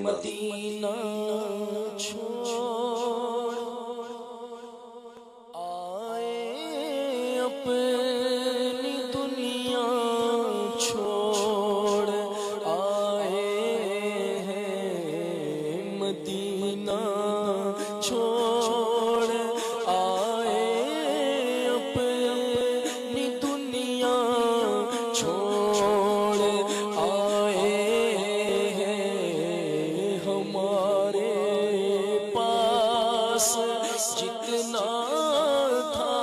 مدینہ چھوڑ آئے اپنی دنیا چھوڑ آئے ہیں مدینہ چھوڑ آئے اپنی دنیا چھوڑ آئے ہیں ہمارے پاس جتنا تھا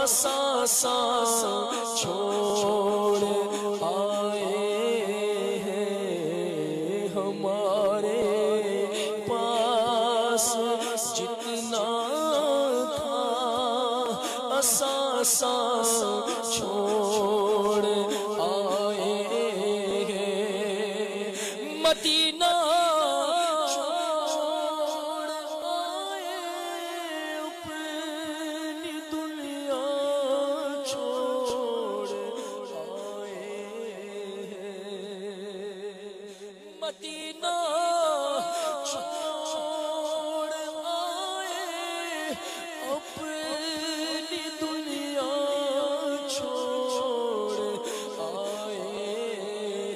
اثاثہ چھوڑ آئے ہیں ہمارے پاس جتنا تھا اثاثہ چھوڑ آئے ہیں مدینہ چھوڑ آئے اپنی دنیا چھوڑ آئے ہیں مدینہ چھوڑ آئے اپنی دنیا چھوڑ آئے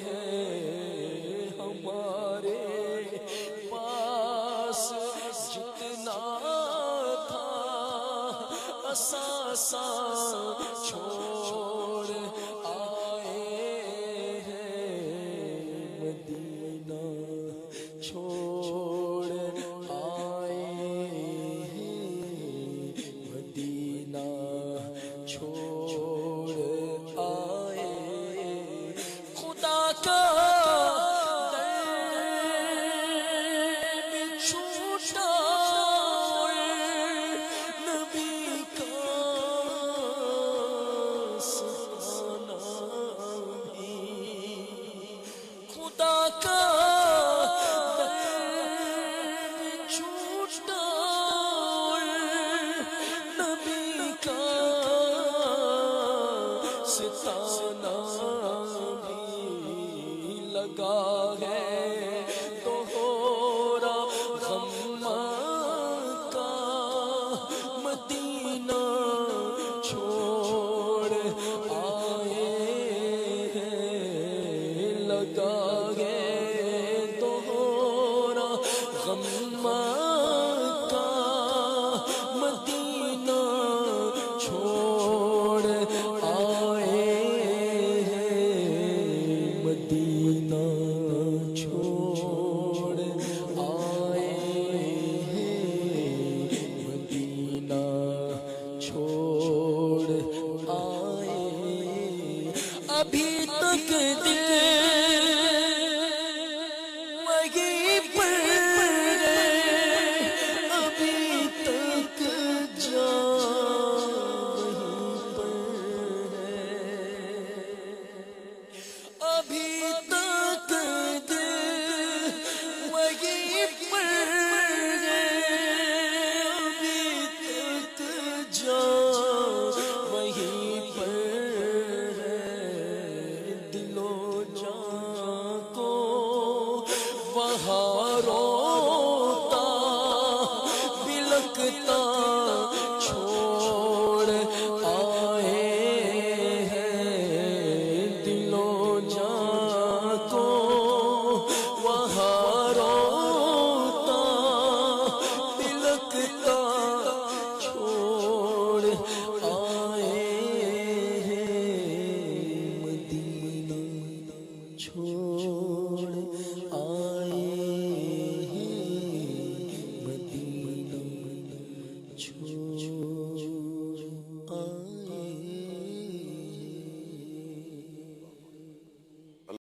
ہیں ہمارے پاس جتنا تھا اثاثہ چھوڑ آئے ہیں مدینہ چھوڑ آئے ہیں مدینہ چھوڑ آئے خدا کا در چھوٹا نبی کا ستانا بھی خدا کا چھوٹا نبی کا ستانا بھی لگا ہے دوہرا غم کا مدینہ چھوڑ آئے ہیں لگا ہے دوہرا غم کا مدینہ چھوڑ آئے ہیں مدینہ چھوڑ آئے ہیں مدینہ چھوڑ آئے ابھی تک دل وہیں پر ہے ابھی تک جان وہیں پر ہے ابھی تک دل وہیں پر ہے ابھی تک جان وہیں پر ہے دل و جان کو وہاں روتا بلکتا چھوڑ آئے ہیں دل و جان کو وہاں روتا بلکتا چھوڑ آئے ہیں مدینہ چھوڑ آئے ہیں مدینہ چھوڑ